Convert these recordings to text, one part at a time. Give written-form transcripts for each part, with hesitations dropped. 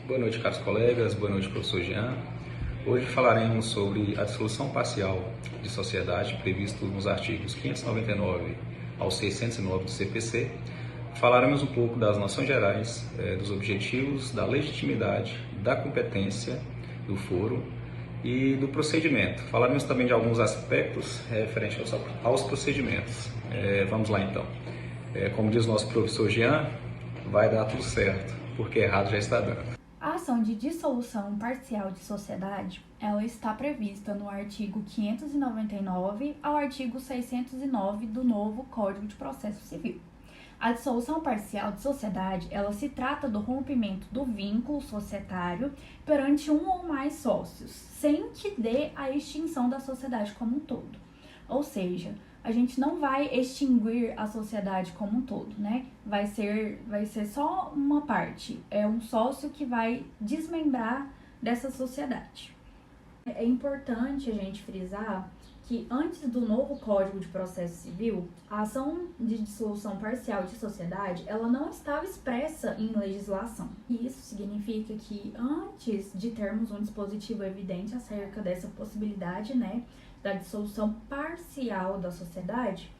Boa noite, caros colegas. Boa noite, professor Jean. Hoje falaremos sobre a dissolução parcial de sociedade previsto nos artigos 599 ao 609 do CPC. Falaremos um pouco das noções gerais, dos objetivos, da legitimidade, da competência do foro e do procedimento. Falaremos também de alguns aspectos referentes aos procedimentos. Vamos lá então. Como diz o nosso professor Jean, vai dar tudo certo, porque errado já está dando. A ação de dissolução parcial de sociedade, ela está prevista no artigo 599 ao artigo 609 do novo Código de Processo Civil. A dissolução parcial de sociedade, ela se trata do rompimento do vínculo societário perante um ou mais sócios, sem que dê a extinção da sociedade como um todo. Ou seja, a gente não vai extinguir a sociedade como um todo, né? Vai ser só uma parte, é um sócio que vai desmembrar dessa sociedade. É importante a gente frisar que antes do novo Código de Processo Civil, a ação de dissolução parcial de sociedade, ela não estava expressa em legislação. E isso significa que antes de termos um dispositivo evidente acerca dessa possibilidade, né, da dissolução parcial da sociedade,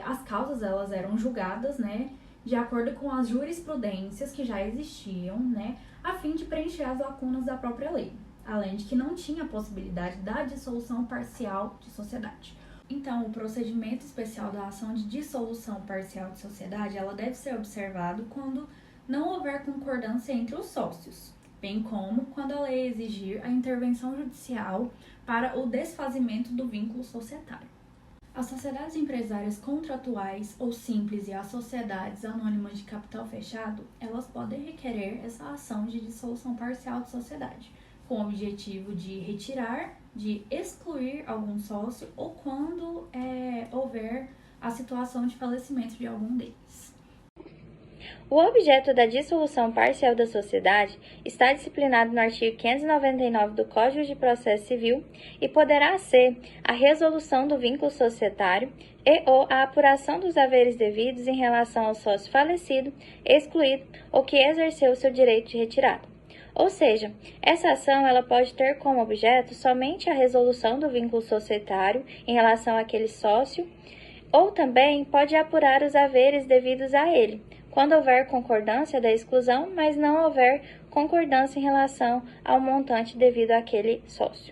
as causas elas eram julgadas, né, de acordo com as jurisprudências que já existiam, né, a fim de preencher as lacunas da própria lei, além de que não tinha a possibilidade da dissolução parcial de sociedade. Então, o procedimento especial da ação de dissolução parcial de sociedade, ela deve ser observado quando não houver concordância entre os sócios, bem como quando a lei exigir a intervenção judicial para o desfazimento do vínculo societário. As sociedades empresárias contratuais ou simples e as sociedades anônimas de capital fechado, elas podem requerer essa ação de dissolução parcial de sociedade, com o objetivo de retirar, de excluir algum sócio ou quando houver a situação de falecimento de algum deles. O objeto da dissolução parcial da sociedade está disciplinado no artigo 599 do Código de Processo Civil e poderá ser a resolução do vínculo societário e/ou a apuração dos haveres devidos em relação ao sócio falecido, excluído ou que exerceu seu direito de retirada. Ou seja, essa ação ela pode ter como objeto somente a resolução do vínculo societário em relação àquele sócio, ou também pode apurar os haveres devidos a ele, quando houver concordância da exclusão, mas não houver concordância em relação ao montante devido àquele sócio.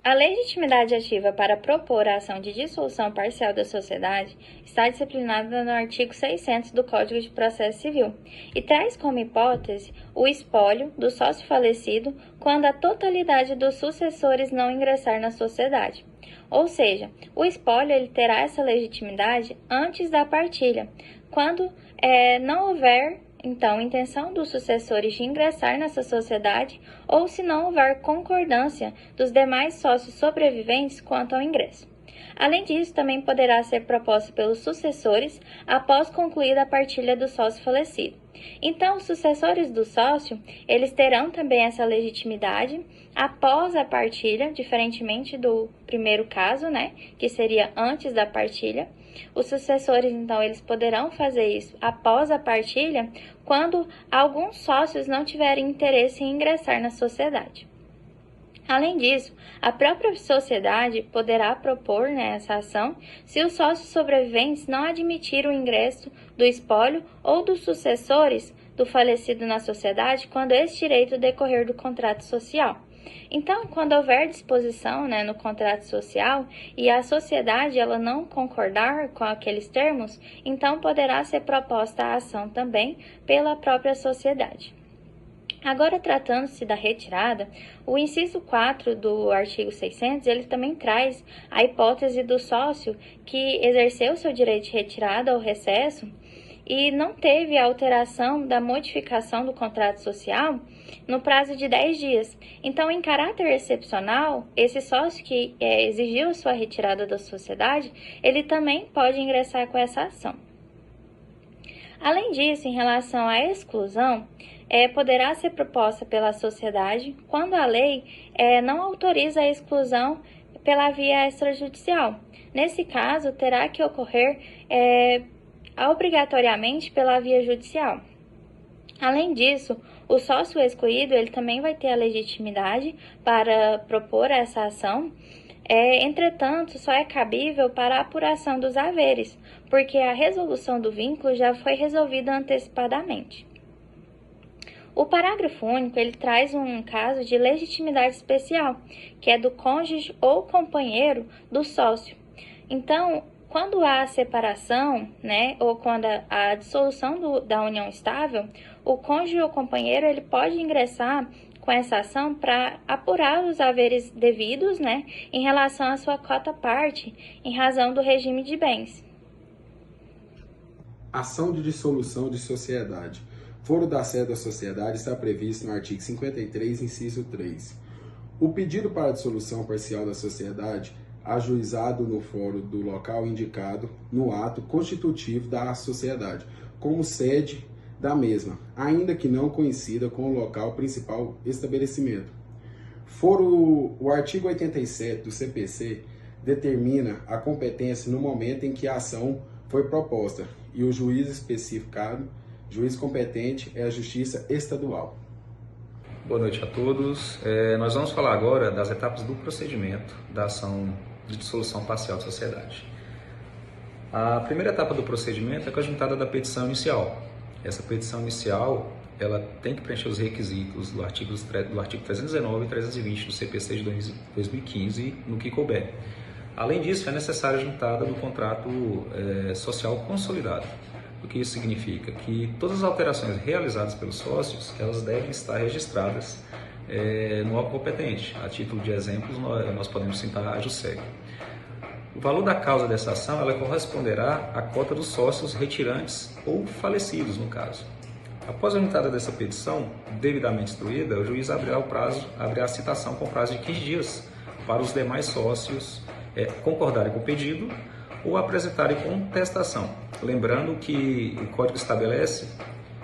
A legitimidade ativa para propor a ação de dissolução parcial da sociedade está disciplinada no artigo 600 do Código de Processo Civil e traz como hipótese o espólio do sócio falecido quando a totalidade dos sucessores não ingressar na sociedade. Ou seja, o espólio ele terá essa legitimidade antes da partilha, quando não houver, então, intenção dos sucessores de ingressar nessa sociedade ou se não houver concordância dos demais sócios sobreviventes quanto ao ingresso. Além disso, também poderá ser proposta pelos sucessores após concluída a partilha do sócio falecido. Então, os sucessores do sócio, eles terão também essa legitimidade após a partilha, diferentemente do primeiro caso, né, que seria antes da partilha. Os sucessores, então, eles poderão fazer isso após a partilha, quando alguns sócios não tiverem interesse em ingressar na sociedade. Além disso, a própria sociedade poderá propor essa ação se os sócios sobreviventes não admitirem o ingresso do espólio ou dos sucessores do falecido na sociedade quando esse direito decorrer do contrato social. Então, quando houver disposição no contrato social e a sociedade ela não concordar com aqueles termos, então poderá ser proposta a ação também pela própria sociedade. Agora, tratando-se da retirada, o inciso 4 do artigo 600, ele também traz a hipótese do sócio que exerceu seu direito de retirada ou recesso e não teve a alteração da modificação do contrato social no prazo de 10 dias. Então, em caráter excepcional, esse sócio que exigiu sua retirada da sociedade, ele também pode ingressar com essa ação. Além disso, em relação à exclusão, poderá ser proposta pela sociedade quando a lei não autoriza a exclusão pela via extrajudicial. Nesse caso, terá que ocorrer obrigatoriamente pela via judicial. Além disso, o sócio excluído ele também vai ter a legitimidade para propor essa ação. Entretanto, só é cabível para a apuração dos haveres, porque a resolução do vínculo já foi resolvida antecipadamente. O parágrafo único ele traz um caso de legitimidade especial, que é do cônjuge ou companheiro do sócio. Então, quando há a separação, ou quando a dissolução da união estável, o cônjuge ou companheiro ele pode ingressar com essa ação para apurar os haveres devidos, em relação à sua cota-parte, em razão do regime de bens. Ação de dissolução de sociedade. Foro da sede da sociedade está previsto no artigo 53, inciso 3. O pedido para a dissolução parcial da sociedade, ajuizado no fórum do local indicado no ato constitutivo da sociedade, como sede da mesma, ainda que não coincida com o local principal estabelecimento. O artigo 87 do CPC determina a competência no momento em que a ação foi proposta e o juiz especificado, juiz competente, é a Justiça Estadual. Boa noite a todos. Nós vamos falar agora das etapas do procedimento da ação de dissolução parcial de sociedade. A primeira etapa do procedimento é a conjuntada da petição inicial. Essa petição inicial ela tem que preencher os requisitos do artigo 319 e 320 do CPC de 2015 no que couber. Além disso, é necessária a juntada do contrato social consolidado. O que isso significa? Que todas as alterações realizadas pelos sócios, elas devem estar registradas no órgão competente. A título de exemplos, nós podemos citar a JUSEG. O valor da causa dessa ação ela corresponderá à cota dos sócios retirantes ou falecidos, no caso. Após a juntada dessa petição, devidamente instruída, o juiz abrirá a citação com prazo de 15 dias para os demais sócios concordarem com o pedido ou apresentarem contestação. Lembrando que o Código estabelece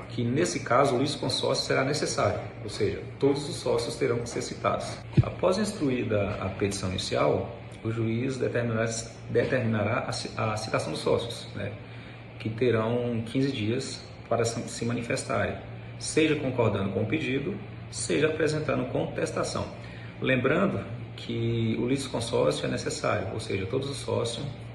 que, nesse caso, o litisconsórcio será necessário, ou seja, todos os sócios terão que ser citados. Após instruída a petição inicial, o juiz determinará a citação dos sócios, que terão 15 dias para se manifestarem, seja concordando com o pedido, seja apresentando contestação. Lembrando que o litisconsórcio é necessário, ou seja, todos os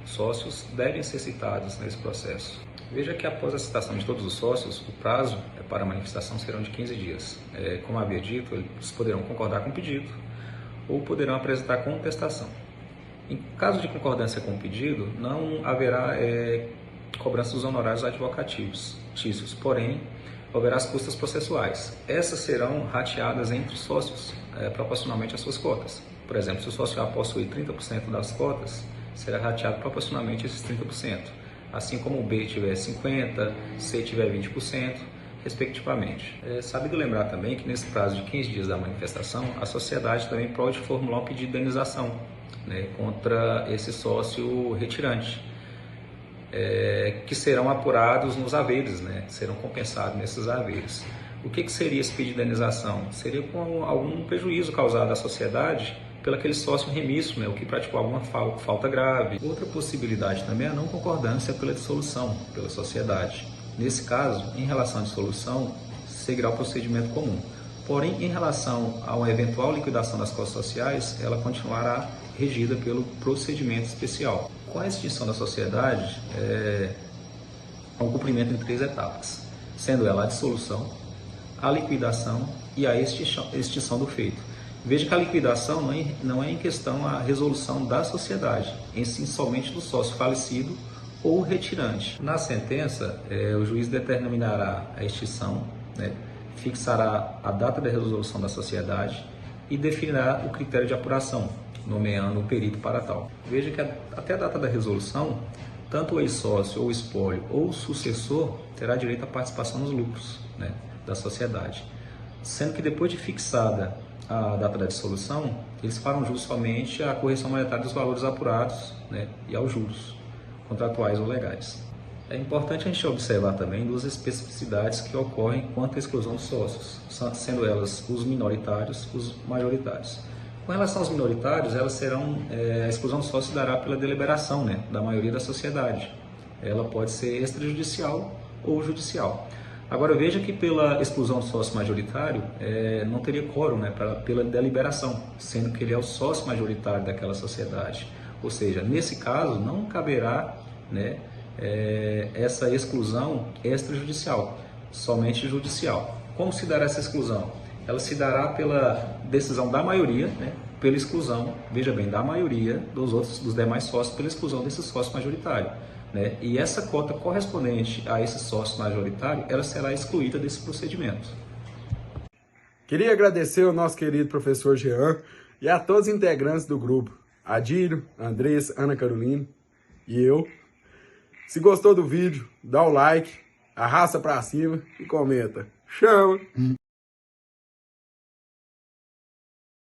sócios devem ser citados nesse processo. Veja que após a citação de todos os sócios, o prazo para a manifestação serão de 15 dias. Como havia dito, eles poderão concordar com o pedido ou poderão apresentar contestação. Em caso de concordância com o pedido, não haverá cobrança dos honorários advocatícios, porém, haverá as custas processuais. Essas serão rateadas entre os sócios, proporcionalmente às suas cotas. Por exemplo, se o sócio A possui 30% das cotas, será rateado proporcionalmente esses 30%. Assim como o B tiver 50%, C tiver 20%, respectivamente. É sabido lembrar também que nesse prazo de 15 dias da manifestação, a sociedade também pode formular um pedido de indenização contra esse sócio retirante, que serão apurados nos haveres, serão compensados nesses haveres. O que seria esse pedido de indenização? Seria com algum prejuízo causado à sociedade pelo aquele sócio remisso, o que praticou alguma falta grave. Outra possibilidade também é a não concordância pela dissolução, pela sociedade. Nesse caso, em relação à dissolução, seguirá o procedimento comum. Porém, em relação a uma eventual liquidação das cotas sociais, ela continuará regida pelo procedimento especial. Com a extinção da sociedade, há um cumprimento em 3 etapas, sendo ela a dissolução, a liquidação e a extinção do feito. Veja que a liquidação não é em questão a resolução da sociedade, em si somente do sócio falecido ou retirante. Na sentença, o juiz determinará a extinção, fixará a data da resolução da sociedade e definirá o critério de apuração, nomeando o perito para tal. Veja que até a data da resolução, tanto o ex-sócio ou espólio ou o sucessor terá direito à participação nos lucros da sociedade, sendo que depois de fixada a data da dissolução, eles farão jus somente à correção monetária dos valores apurados e aos juros contratuais ou legais. É importante a gente observar também 2 especificidades que ocorrem quanto à exclusão dos sócios, sendo elas os minoritários e os majoritários. Com relação aos minoritários, elas serão, a exclusão dos sócios dará pela deliberação da maioria da sociedade. Ela pode ser extrajudicial ou judicial. Agora veja que pela exclusão do sócio majoritário não teria quórum, né, pela deliberação, sendo que ele é o sócio majoritário daquela sociedade. Ou seja, nesse caso não caberá, né, essa exclusão extrajudicial, somente judicial. Como se dará essa exclusão? Ela se dará pela decisão da maioria, né, pela exclusão, veja bem, da maioria dos demais sócios, pela exclusão desse sócio majoritário. Né? E essa cota correspondente a esse sócio majoritário, ela será excluída desse procedimento. Queria agradecer ao nosso querido professor Jean e a todos os integrantes do grupo, Adílio, Andressa, Ana Carolina e eu. Se gostou do vídeo, dá o like, arrasta pra cima e comenta. Chama!